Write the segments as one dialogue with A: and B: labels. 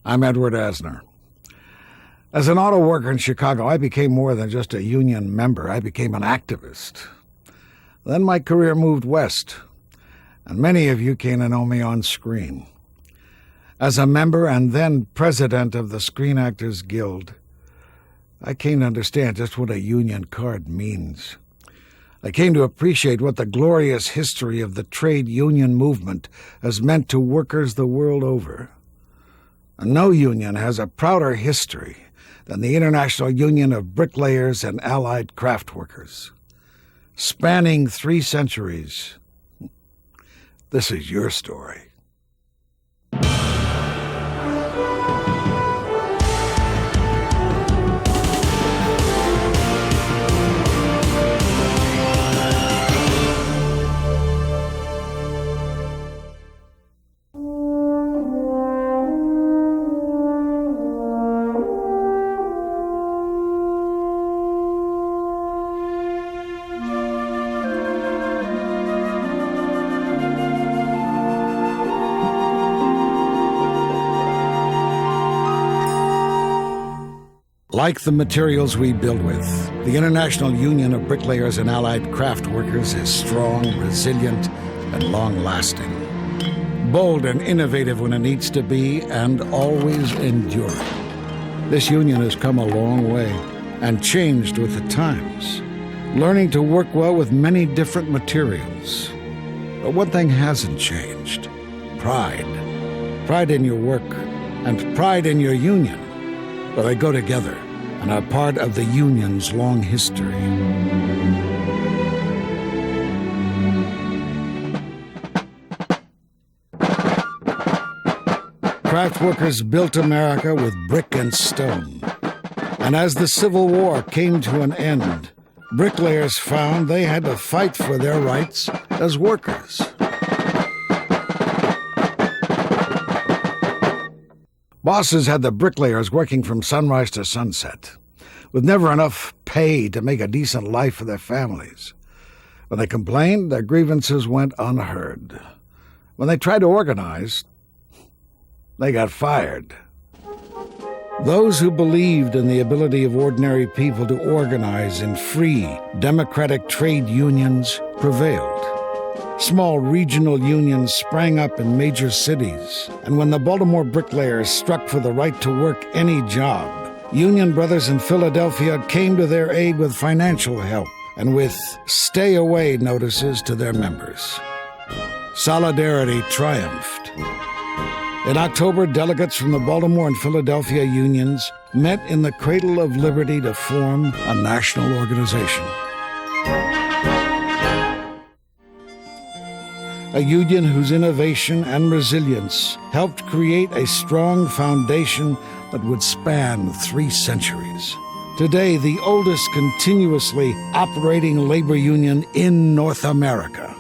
A: I'm Edward Asner. As an auto worker in Chicago, I became more than just a union member. I became an activist. Then my career moved west, and many of you came to know me on screen. As a member and then president of the Screen Actors Guild, I came to understand just what a union card means. I came to appreciate what the glorious history of the trade union movement has meant to workers the world over. And no union has a prouder history than the International Union of Bricklayers and Allied Craft Workers. Spanning 3 centuries, this is your story. Like the materials we build with, the International Union of Bricklayers and Allied Craft Workers is strong, resilient, and long-lasting. Bold and innovative when it needs to be, and always enduring. This union has come a long way and changed with the times, learning to work well with many different materials. But one thing hasn't changed: pride. Pride in your work and pride in your union. Well, they go together and are part of the union's long history. Craft workers built America with brick and stone. And as the Civil War came to an end, bricklayers found they had to fight for their rights as workers. Bosses had the bricklayers working from sunrise to sunset, with never enough pay to make a decent life for their families. When they complained, their grievances went unheard. When they tried to organize, they got fired. Those who believed in the ability of ordinary people to organize in free, democratic trade unions prevailed. Small regional unions sprang up in major cities, and when the Baltimore bricklayers struck for the right to work any job, Union Brothers in Philadelphia came to their aid with financial help and with stay-away notices to their members. Solidarity triumphed. In October, delegates from the Baltimore and Philadelphia unions met in the Cradle of Liberty to form a national organization. A union whose innovation and resilience helped create a strong foundation that would span 3 centuries. Today, the oldest continuously operating labor union in North America.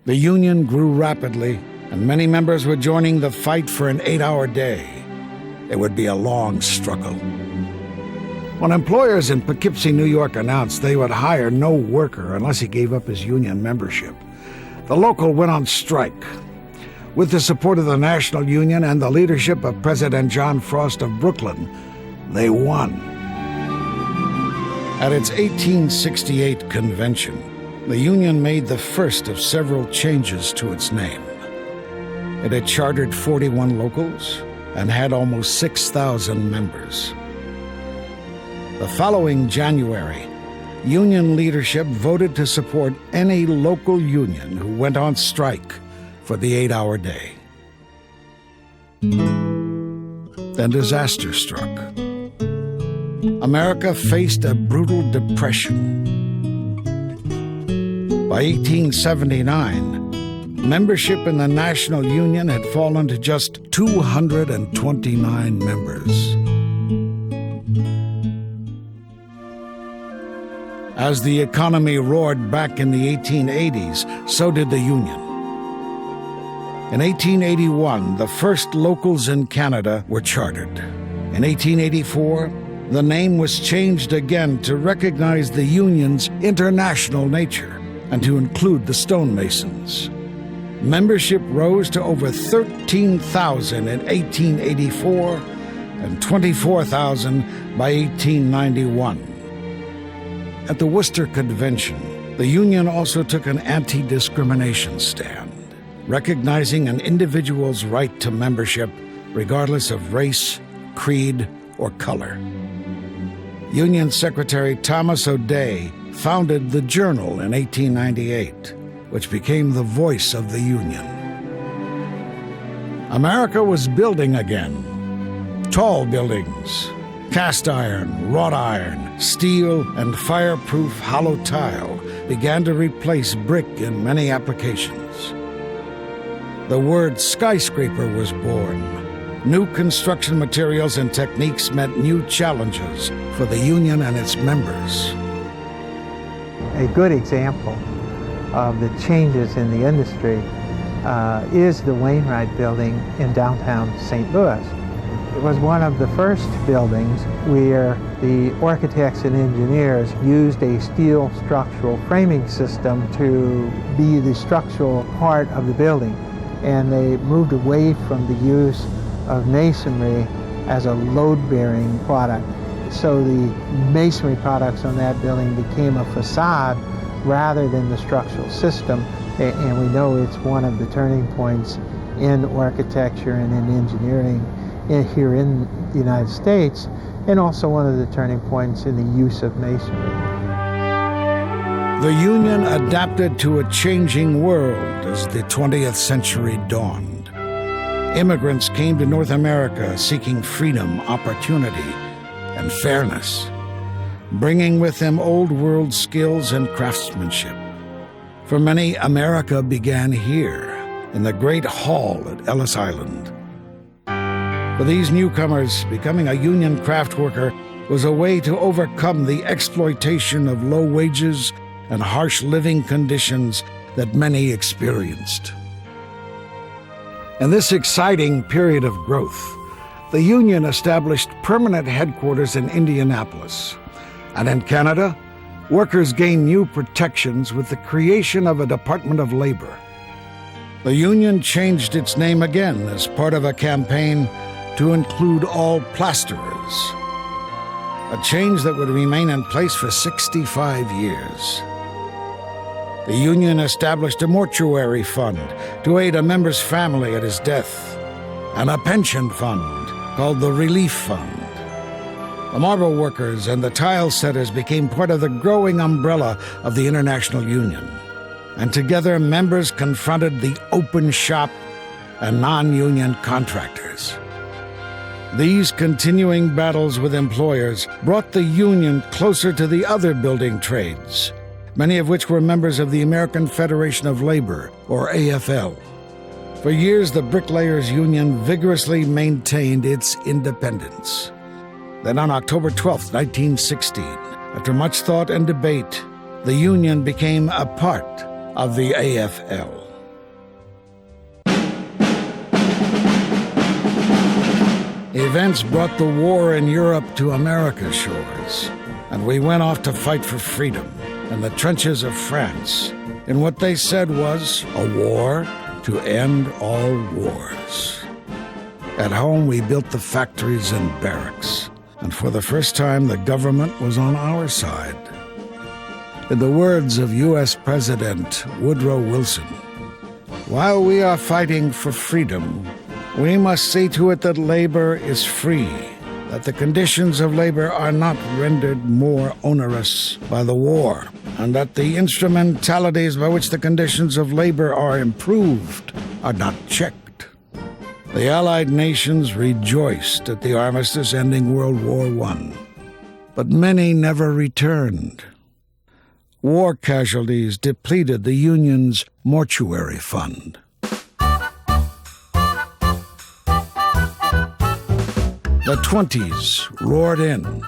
A: The union grew rapidly, and many members were joining the fight for an 8-hour day. It would be a long struggle. When employers in Poughkeepsie, New York announced they would hire no worker unless he gave up his union membership, the local went on strike. With the support of the National Union and the leadership of President John Frost of Brooklyn, they won. At its 1868 convention, the Union made the first of several changes to its name. It had chartered 41 locals and had almost 6,000 members. The following January, Union leadership voted to support any local union who went on strike for the 8-hour day. Then disaster struck. America faced a brutal depression. By 1879, membership in the National Union had fallen to just 229 members. As the economy roared back in the 1880s, so did the Union. In 1881, the first locals in Canada were chartered. In 1884, the name was changed again to recognize the Union's international nature and to include the stonemasons. membership rose to over 13,000 in 1884 and 24,000 by 1891. At the Worcester Convention, the Union also took an anti-discrimination stand, recognizing an individual's right to membership regardless of race, creed, or color. Union Secretary Thomas O'Day founded the Journal in 1898, which became the voice of the Union. America was building again. Tall buildings, cast iron, wrought iron, steel, and fireproof hollow tile began to replace brick in many applications. The word skyscraper was born. New construction materials and techniques meant new challenges for the Union and its members.
B: A good example of the changes in the industry is the Wainwright Building in downtown St. Louis. It was one of the first buildings where the architects and engineers used a steel structural framing system to be the structural part of the building, and they moved away from the use of masonry as a load-bearing product. So the masonry products on that building became a facade rather than the structural system, and we know it's one of the turning points in architecture and in engineering here in the United States, and also one of the turning points in the use of masonry.
A: The Union adapted to a changing world as the 20th century dawned. Immigrants came to North America seeking freedom, opportunity, and fairness, bringing with them old world skills and craftsmanship. For many, America began here, in the Great Hall at Ellis Island. For these newcomers, becoming a union craft worker was a way to overcome the exploitation of low wages and harsh living conditions that many experienced. In this exciting period of growth, the Union established permanent headquarters in Indianapolis. And in Canada, workers gained new protections with the creation of a Department of Labor. The Union changed its name again as part of a campaign to include all plasterers, a change that would remain in place for 65 years. The Union established a mortuary fund to aid a member's family at his death, and a pension fund called the Relief Fund. The marble workers and the tile setters became part of the growing umbrella of the International Union, and together members confronted the open shop and non-union contractors. These continuing battles with employers brought the Union closer to the other building trades, many of which were members of the American Federation of Labor, or AFL. For years, the Bricklayers Union vigorously maintained its independence. Then on October 12, 1916, after much thought and debate, the Union became a part of the AFL. Events brought the war in Europe to America's shores, and we went off to fight for freedom in the trenches of France, in what they said was a war to end all wars. At home, we built the factories and barracks, and for the first time, the government was on our side. In the words of U.S. President Woodrow Wilson, "While we are fighting for freedom, we must see to it that labor is free, that the conditions of labor are not rendered more onerous by the war, and that the instrumentalities by which the conditions of labor are improved are not checked." The Allied nations rejoiced at the armistice ending World War I, but many never returned. War casualties depleted the Union's mortuary fund. The 20s roared in.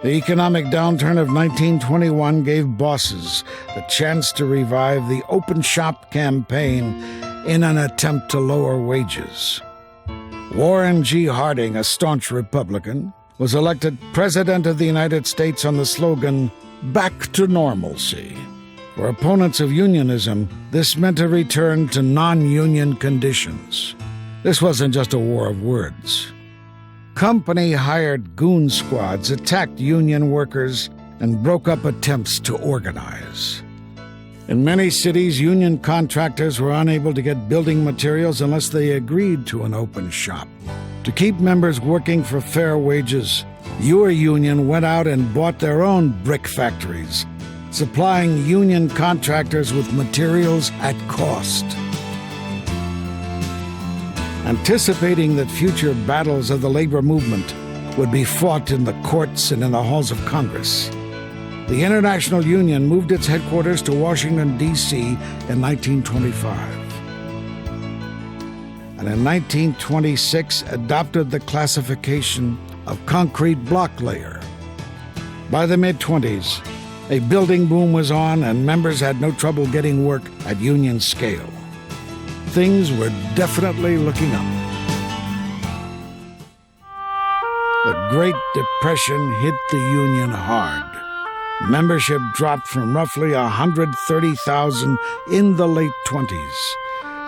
A: The economic downturn of 1921 gave bosses the chance to revive the open shop campaign in an attempt to lower wages. Warren G. Harding, a staunch Republican, was elected President of the United States on the slogan, "Back to Normalcy." For opponents of unionism, this meant a return to non-union conditions. This wasn't just a war of words. Company-hired goon squads attacked union workers and broke up attempts to organize. In many cities, union contractors were unable to get building materials unless they agreed to an open shop. To keep members working for fair wages, your union went out and bought their own brick factories, supplying union contractors with materials at cost. Anticipating that future battles of the labor movement would be fought in the courts and in the halls of Congress, the International Union moved its headquarters to Washington, D.C. in 1925. And in 1926 adopted the classification of concrete block layer. By the mid-20s, a building boom was on and members had no trouble getting work at union scale. Things were definitely looking up. The Great Depression hit the union hard. Membership dropped from roughly 130,000 in the late 20s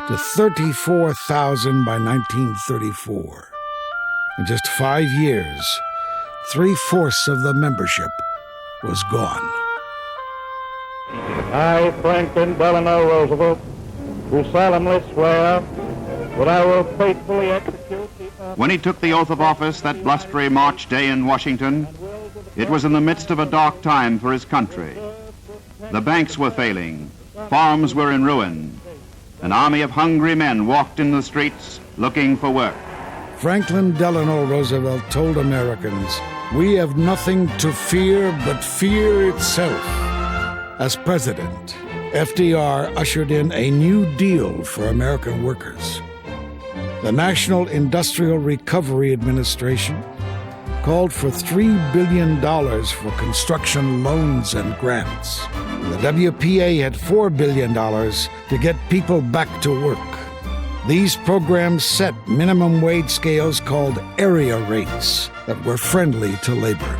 A: to 34,000 by 1934. In just 5 years, 3/4 of the membership was gone.
C: I, Franklin Delano Roosevelt, do solemnly swear that I will faithfully execute the...
D: When he took the oath of office that blustery March day in Washington, it was in the midst of a dark time for his country. The banks were failing, farms were in ruin. An army of hungry men walked in the streets looking for work.
A: Franklin Delano Roosevelt told Americans, "We have nothing to fear but fear itself." As president, FDR ushered in a new deal for American workers. The National Industrial Recovery Administration called for $3 billion for construction loans and grants. The WPA had $4 billion to get people back to work. These programs set minimum wage scales called area rates that were friendly to labor.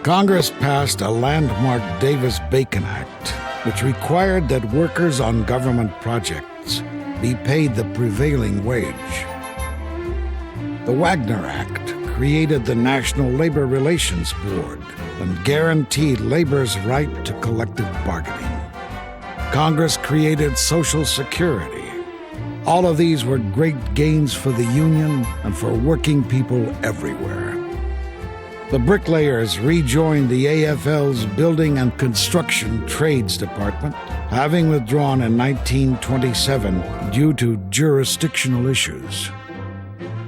A: Congress passed a landmark Davis-Bacon Act, which required that workers on government projects be paid the prevailing wage. The Wagner Act created the National Labor Relations Board and guaranteed labor's right to collective bargaining. Congress created Social Security. All of these were great gains for the union and for working people everywhere. The bricklayers rejoined the AFL's Building and Construction Trades Department, having withdrawn in 1927 due to jurisdictional issues.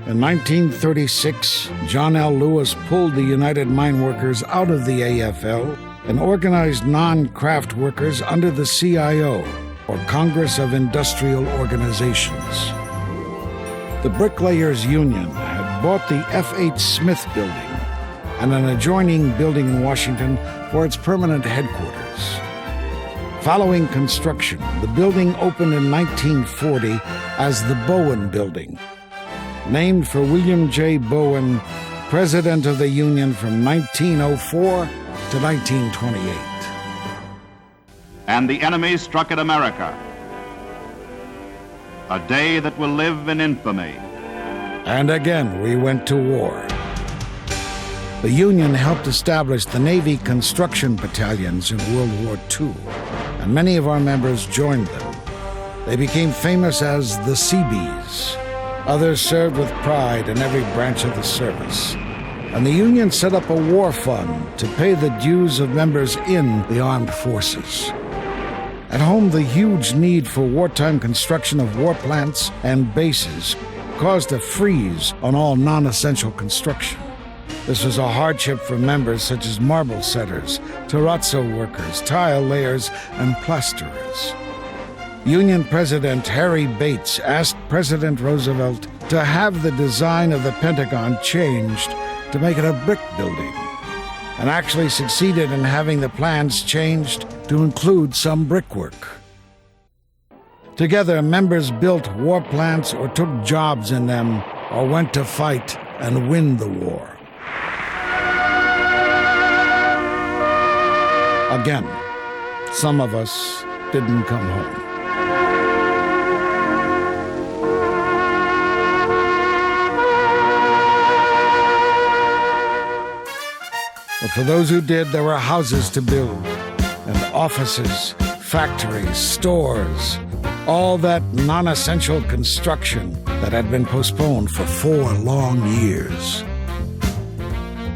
A: In 1936, John L. Lewis pulled the United Mine Workers out of the AFL and organized non-craft workers under the CIO, or Congress of Industrial Organizations. The Bricklayers Union had bought the F.H. Smith Building and an adjoining building in Washington for its permanent headquarters. Following construction, the building opened in 1940 as the Bowen Building, named for William J. Bowen, president of the Union from 1904 to 1928.
D: And the enemy struck at America. A day that will live in infamy.
A: And again we went to war. The Union helped establish the Navy construction battalions in World War II, and many of our members joined them. They became famous as the Seabees. Others served with pride in every branch of the service. And the Union set up a war fund to pay the dues of members in the armed forces. At home, the huge need for wartime construction of war plants and bases caused a freeze on all non-essential construction. This was a hardship for members such as marble setters, terrazzo workers, tile layers, and plasterers. Union President Harry Bates asked President Roosevelt to have the design of the Pentagon changed to make it a brick building, and actually succeeded in having the plans changed to include some brickwork. Together, members built war plants or took jobs in them or went to fight and win the war. Again, some of us didn't come home. But for those who did, there were houses to build, and offices, factories, stores, all that non-essential construction that had been postponed for 4 long years.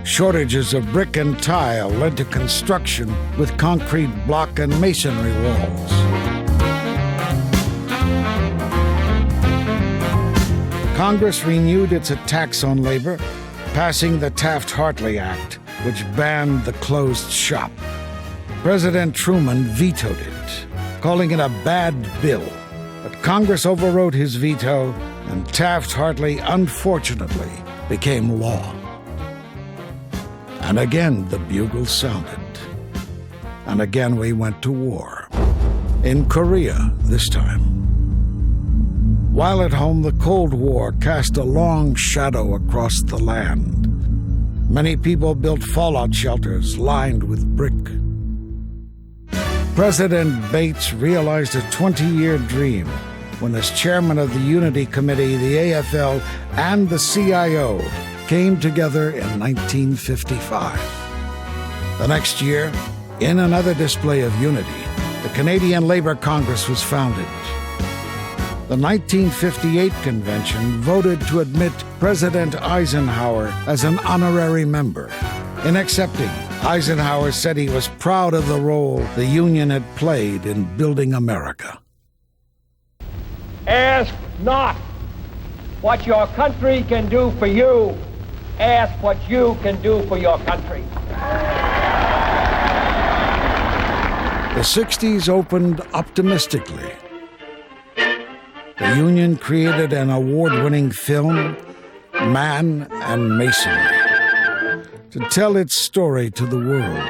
A: Shortages of brick and tile led to construction with concrete block and masonry walls. Congress renewed its attacks on labor, passing the Taft-Hartley Act, which banned the closed shop. President Truman vetoed it, calling it a bad bill. But Congress overrode his veto, and Taft-Hartley, unfortunately, became law. And again the bugle sounded. And again we went to war. In Korea this time. While at home, the Cold War cast a long shadow across the land. Many people built fallout shelters lined with brick. President Bates realized a 20-year dream when, as chairman of the Unity Committee, the AFL and the CIO came together in 1955. The next year, in another display of unity, the Canadian Labour Congress was founded. The 1958 convention voted to admit President Eisenhower as an honorary member. In accepting, Eisenhower said he was proud of the role the Union had played in building America.
E: Ask not what your country can do for you. Ask what you can do for your country.
A: The 60s opened optimistically. The Union created an award-winning film, Man and Masonry, to tell its story to the world.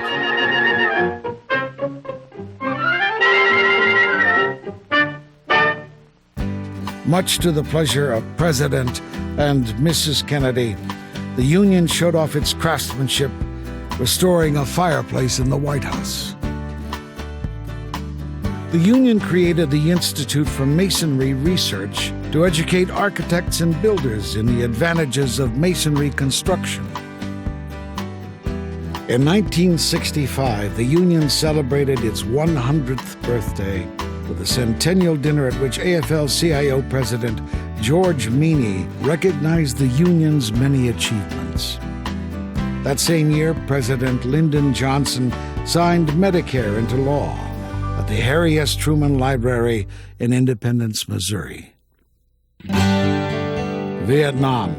A: Much to the pleasure of President and Mrs. Kennedy, the Union showed off its craftsmanship, restoring a fireplace in the White House. The Union created the Institute for Masonry Research to educate architects and builders in the advantages of masonry construction. In 1965, the Union celebrated its 100th birthday with a centennial dinner at which AFL-CIO President George Meany recognized the Union's many achievements. That same year, President Lyndon Johnson signed Medicare into law at the Harry S. Truman Library in Independence, Missouri. Vietnam.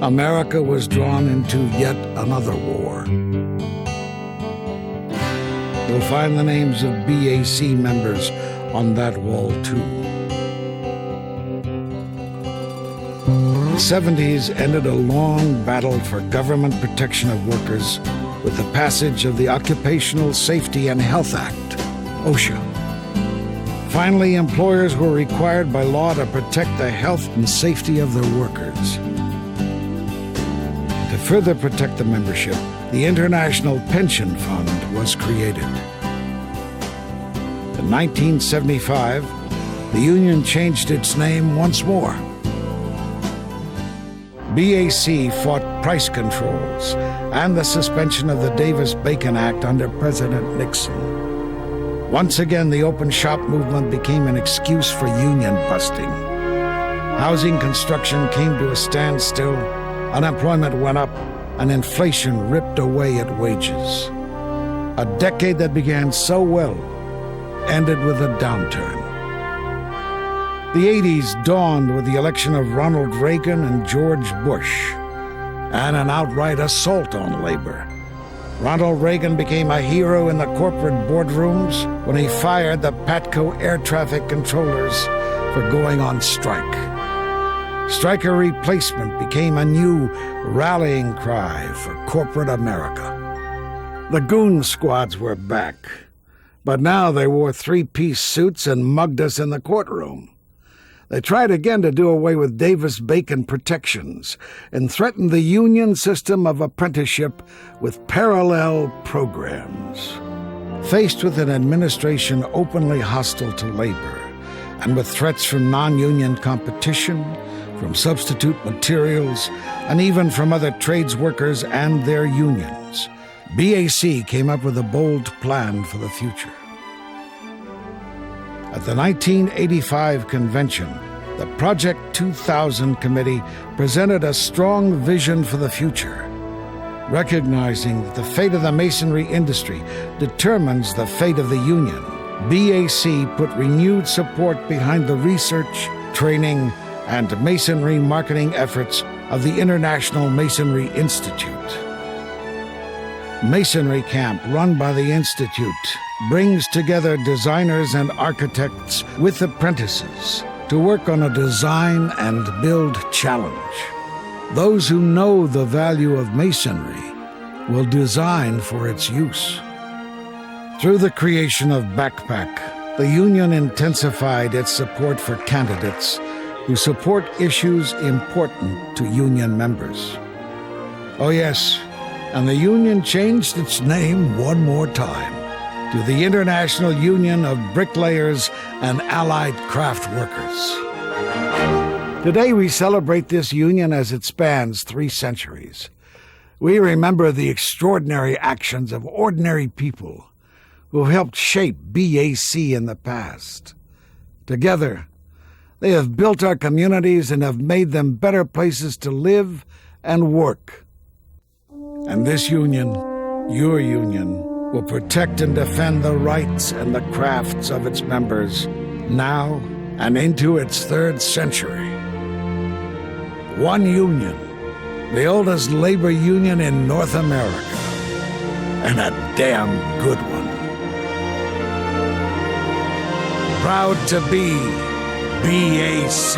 A: America was drawn into yet another war. You'll find the names of BAC members on that wall, too. The 70s ended a long battle for government protection of workers with the passage of the Occupational Safety and Health Act, OSHA. Finally, employers were required by law to protect the health and safety of their workers. To further protect the membership, the International Pension Fund was created. In 1975, the Union changed its name once more. BAC fought price controls and the suspension of the Davis-Bacon Act under President Nixon. Once again, the open shop movement became an excuse for union busting. Housing construction came to a standstill, unemployment went up, and inflation ripped away at wages. A decade that began so well ended with a downturn. The 80s dawned with the election of Ronald Reagan and George Bush, and an outright assault on labor. Ronald Reagan became a hero in the corporate boardrooms when he fired the Patco air traffic controllers for going on strike. Striker replacement became a new rallying cry for corporate America. The goon squads were back, but now they wore three-piece suits and mugged us in the courtroom. They tried again to do away with Davis-Bacon protections and threatened the union system of apprenticeship with parallel programs. Faced with an administration openly hostile to labor, and with threats from non-union competition, from substitute materials, and even from other trades workers and their unions, BAC came up with a bold plan for the future. At the 1985 convention, the Project 2000 Committee presented a strong vision for the future, recognizing that the fate of the masonry industry determines the fate of the union. BAC put renewed support behind the research, training, and masonry marketing efforts of the International Masonry Institute. Masonry Camp, run by the Institute, brings together designers and architects with apprentices to work on a design and build challenge. Those who know the value of masonry will design for its use. Through the creation of Backpack, the union intensified its support for candidates who support issues important to union members. Oh yes, and the union changed its name one more time to the International Union of Bricklayers and Allied Craft Workers. Today we celebrate this union as it spans 3 centuries. We remember the extraordinary actions of ordinary people who helped shape BAC in the past. Together, they have built our communities and have made them better places to live and work. And this union, your union, will protect and defend the rights and the crafts of its members now and into its 3rd century. One union, the oldest labor union in North America, and a damn good one. Proud to be BAC.